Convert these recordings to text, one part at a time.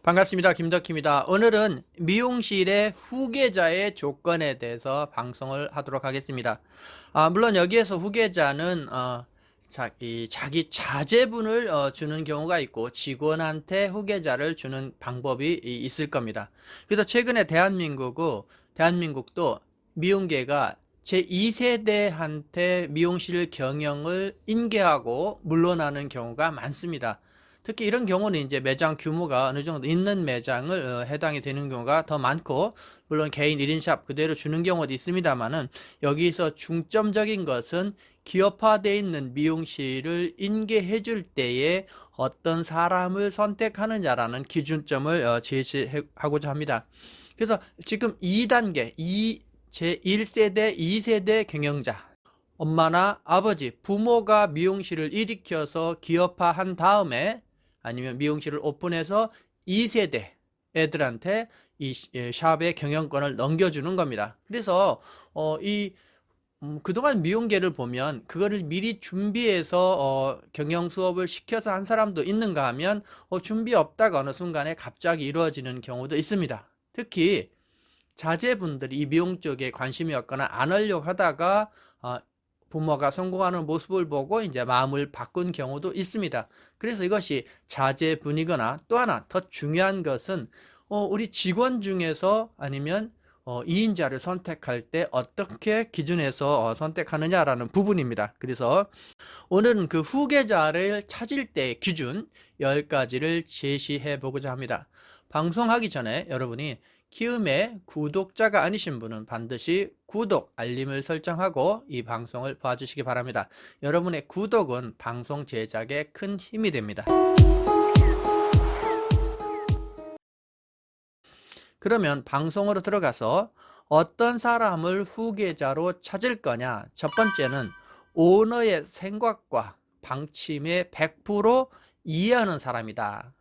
반갑습니다. 김덕희입니다. 오늘은 미용실의 후계자의 조건에 대해서 방송을 하도록 하겠습니다. 물론 여기에서 후계자는 자기 자제분을 주는 경우가 있고 직원한테 후계자를 주는 방법이 있을 겁니다. 그래서 최근에 대한민국도 미용계가 제2세대한테 미용실 경영을 인계하고 물러나는 경우가 많습니다. 특히 이런 경우는 이제 매장 규모가 어느 정도 있는 매장을 해당이 되는 경우가 더 많고, 물론 개인 1인샵 그대로 주는 경우도 있습니다만은, 여기서 중점적인 것은 기업화되어 있는 미용실을 인계해 줄 때에 어떤 사람을 선택하느냐라는 기준점을 제시하고자 합니다. 그래서 지금 2단계, 제1세대, 2세대 경영자, 엄마나 아버지, 부모가 미용실을 일으켜서 기업화한 다음에 아니면 미용실을 오픈해서 2세대 애들한테 이 샵의 경영권을 넘겨주는 겁니다. 그래서 그동안 미용계를 보면 그거를 미리 준비해서 경영 수업을 시켜서 한 사람도 있는가 하면 준비 없다가 어느 순간에 갑자기 이루어지는 경우도 있습니다. 특히 자제분들이 이 미용 쪽에 관심이 없거나 안 하려고 하다가 부모가 성공하는 모습을 보고 이제 마음을 바꾼 경우도 있습니다. 그래서 이것이 자제분이거나, 또 하나 더 중요한 것은 우리 직원 중에서 아니면 2인자를 선택할 때 어떻게 기준에서 선택하느냐라는 부분입니다. 그래서 오늘은 그 후계자를 찾을 때의 기준 10가지를 제시해 보고자 합니다. 방송하기 전에 여러분이 키움의 구독자가 아니신 분은 반드시 구독, 알림을 설정하고 이 방송을 봐주시기 바랍니다. 여러분의 구독은 방송 제작에 큰 힘이 됩니다. 그러면 방송으로 들어가서 어떤 사람을 후계자로 찾을 거냐? 첫 번째는 오너의 생각과 방침에 100% 이해하는 사람이다.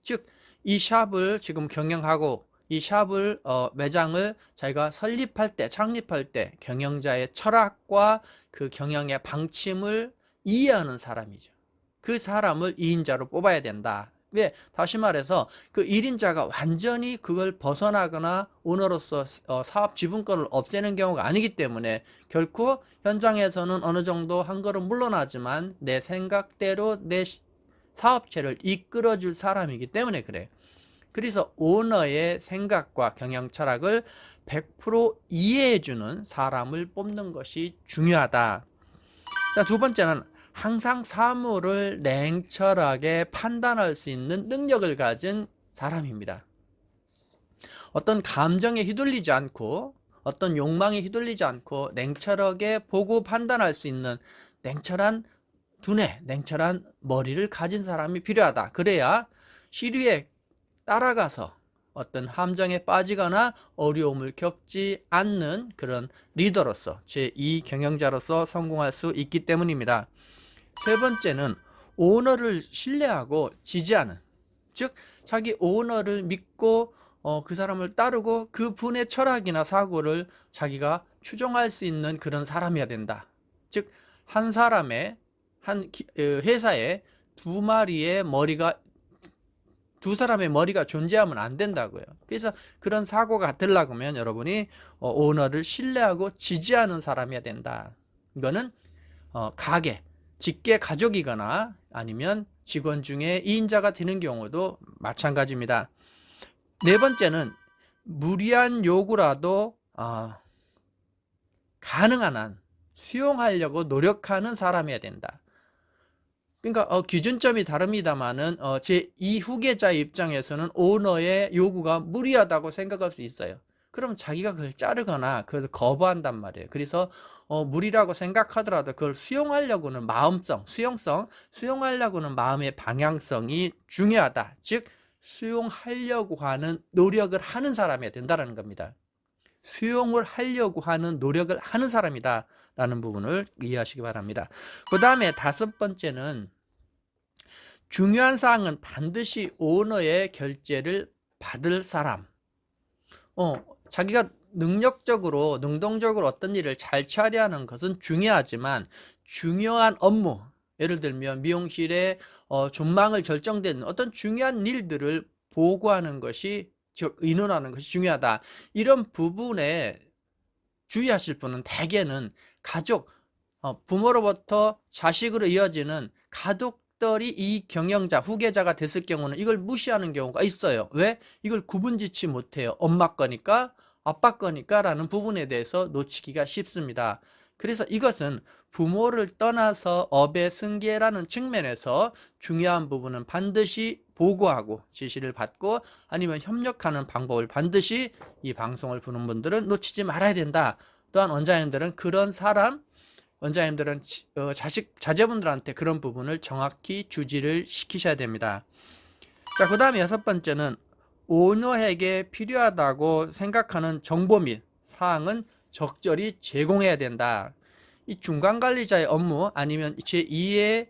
즉, 이 샵을 지금 경영하고 이 샵을 매장을 자기가 설립할 때, 창립할 때 경영자의 철학과 그 경영의 방침을 이해하는 사람이죠. 그 사람을 2인자로 뽑아야 된다. 왜? 다시 말해서 그 1인자가 완전히 그걸 벗어나거나 오너로서 사업 지분권을 없애는 경우가 아니기 때문에 결코 현장에서는 어느 정도 한 걸음 물러나지만 내 생각대로 내 사업체를 이끌어줄 사람이기 때문에 그래요. 그래서 오너의 생각과 경영 철학을 100% 이해해주는 사람을 뽑는 것이 중요하다. 자, 두 번째는 항상 사물을 냉철하게 판단할 수 있는 능력을 가진 사람입니다. 어떤 감정에 휘둘리지 않고 어떤 욕망에 휘둘리지 않고 냉철하게 보고 판단할 수 있는 냉철한 두뇌, 냉철한 머리를 가진 사람이 필요하다. 그래야 시류에 따라가서 어떤 함정에 빠지거나 어려움을 겪지 않는 그런 리더로서, 제2 경영자로서 성공할 수 있기 때문입니다. 세 번째는 오너를 신뢰하고 지지하는, 즉 자기 오너를 믿고 그 사람을 따르고 그 분의 철학이나 사고를 자기가 추종할 수 있는 그런 사람이어야 된다. 즉 한 사람의 한 회사에 두 사람의 머리가 존재하면 안 된다고요. 그래서 그런 사고가 들라고 하면 여러분이 오너를 신뢰하고 지지하는 사람이어야 된다. 이거는 직계 가족이거나 아니면 직원 중에 2인자가 되는 경우도 마찬가지입니다. 네 번째는 무리한 요구라도 가능한 한 수용하려고 노력하는 사람이어야 된다. 그러니까 기준점이 다릅니다만은 제2 후계자의 입장에서는 오너의 요구가 무리하다고 생각할 수 있어요. 그럼 자기가 그걸 자르거나 그래서 거부한단 말이에요. 그래서 무리라고 생각하더라도 그걸 수용하려고는 수용하려고는 마음의 방향성이 중요하다. 즉 수용하려고 하는 노력을 하는 사람이어야 된다는 겁니다. 수용을 하려고 하는 노력을 하는 사람이다 라는 부분을 이해하시기 바랍니다. 그 다음에 다섯 번째는 중요한 사항은 반드시 오너의 결제를 받을 사람. 자기가 능동적으로 어떤 일을 잘 처리하는 것은 중요하지만 중요한 업무, 예를 들면 미용실의 전망을 결정되는 어떤 중요한 일들을 보고하는 것이, 즉 의논하는 것이 중요하다. 이런 부분에 주의하실 분은 대개는 가족, 부모로부터 자식으로 이어지는 가족들이 이 경영자, 후계자가 됐을 경우는 이걸 무시하는 경우가 있어요. 왜? 이걸 구분짓지 못해요. 엄마 거니까, 아빠 거니까 라는 부분에 대해서 놓치기가 쉽습니다. 그래서 이것은 부모를 떠나서 업의 승계라는 측면에서 중요한 부분은 반드시 보고하고 지시를 받고 아니면 협력하는 방법을 반드시 이 방송을 보는 분들은 놓치지 말아야 된다. 또한 원장님들은 그런 사람, 원장님들은 자제분들한테 그런 부분을 정확히 주지를 시키셔야 됩니다. 자, 그 다음에 6번째는 오너에게 필요하다고 생각하는 정보 및 사항은 적절히 제공해야 된다. 이 중간관리자의 업무 아니면 제2의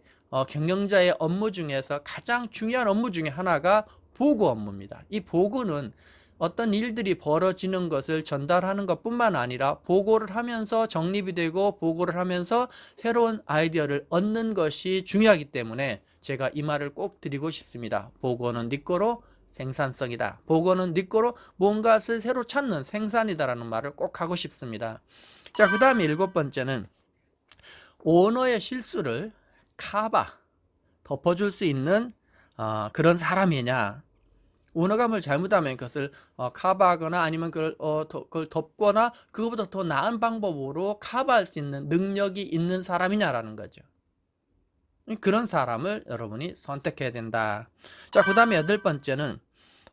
경영자의 업무 중에서 가장 중요한 업무 중에 하나가 보고 업무입니다. 이 보고는 어떤 일들이 벌어지는 것을 전달하는 것뿐만 아니라 보고를 하면서 정립이 되고 보고를 하면서 새로운 아이디어를 얻는 것이 중요하기 때문에 제가 이 말을 꼭 드리고 싶습니다. 보고는 네 거로 생산성이다. 보고는 네 거로 뭔가를 새로 찾는 생산이다라는 말을 꼭 하고 싶습니다. 자, 그 다음에 7번째는 오너의 실수를 덮어줄 수 있는 그런 사람이냐. 오너가 뭘 잘못하면 그것을 커버하거나 아니면 그걸 덮거나 그것보다 더 나은 방법으로 커버할 수 있는 능력이 있는 사람이냐라는 거죠. 그런 사람을 여러분이 선택해야 된다. 자, 그 다음에 8번째는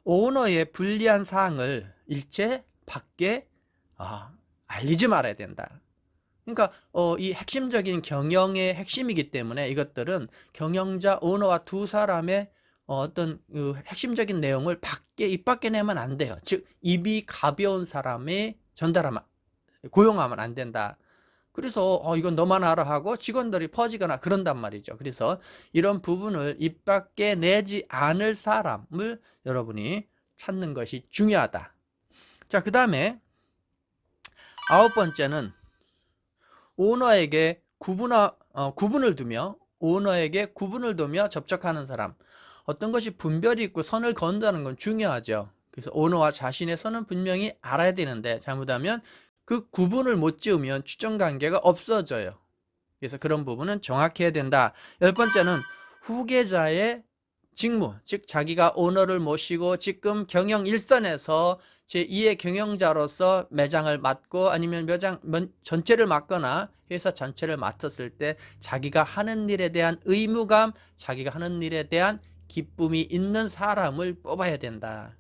오너의 불리한 사항을 일체 밖에 알리지 말아야 된다. 그러니까 이 핵심적인 경영의 핵심이기 때문에 이것들은 경영자, 오너와 두 사람의 어떤 핵심적인 내용을 입 밖에 내면 안 돼요. 즉 입이 가벼운 사람이 고용하면 안 된다. 그래서 이건 너만 알아 하고 직원들이 퍼지거나 그런단 말이죠. 그래서 이런 부분을 입 밖에 내지 않을 사람을 여러분이 찾는 것이 중요하다. 자, 그 다음에 9번째는 오너에게 구분을 두며 접촉하는 사람. 어떤 것이 분별이 있고 선을 건다는 건 중요하죠. 그래서 오너와 자신의 선은 분명히 알아야 되는데 잘못하면 그 구분을 못 지으면 추정관계가 없어져요. 그래서 그런 부분은 정확히 해야 된다. 10번째는 후계자의 직무, 즉 자기가 오너를 모시고 지금 경영 일선에서 제2의 경영자로서 매장을 맡고 아니면 매장 전체를 맡거나 회사 전체를 맡았을 때 자기가 하는 일에 대한 의무감, 자기가 하는 일에 대한 기쁨이 있는 사람을 뽑아야 된다.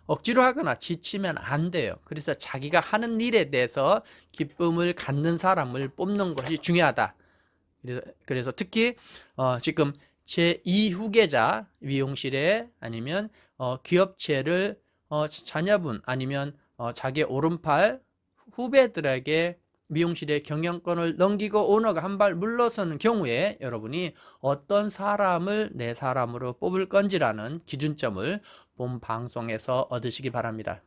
억지로 하거나 지치면 안 돼요. 그래서 자기가 하는 일에 대해서 기쁨을 갖는 사람을 뽑는 것이 중요하다. 그래서 특히 지금 제2 후계자 미용실에 아니면 기업체를 자녀분 아니면 자기의 오른팔 후배들에게 미용실의 경영권을 넘기고 오너가 한 발 물러서는 경우에 여러분이 어떤 사람을 내 사람으로 뽑을 건지라는 기준점을 본 방송에서 얻으시기 바랍니다.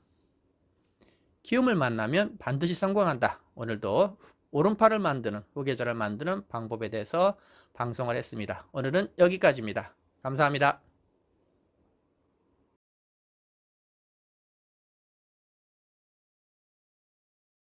기움을 만나면 반드시 성공한다. 오늘도 오른팔을 만드는 후계자를 만드는 방법에 대해서 방송을 했습니다. 오늘은 여기까지입니다. 감사합니다.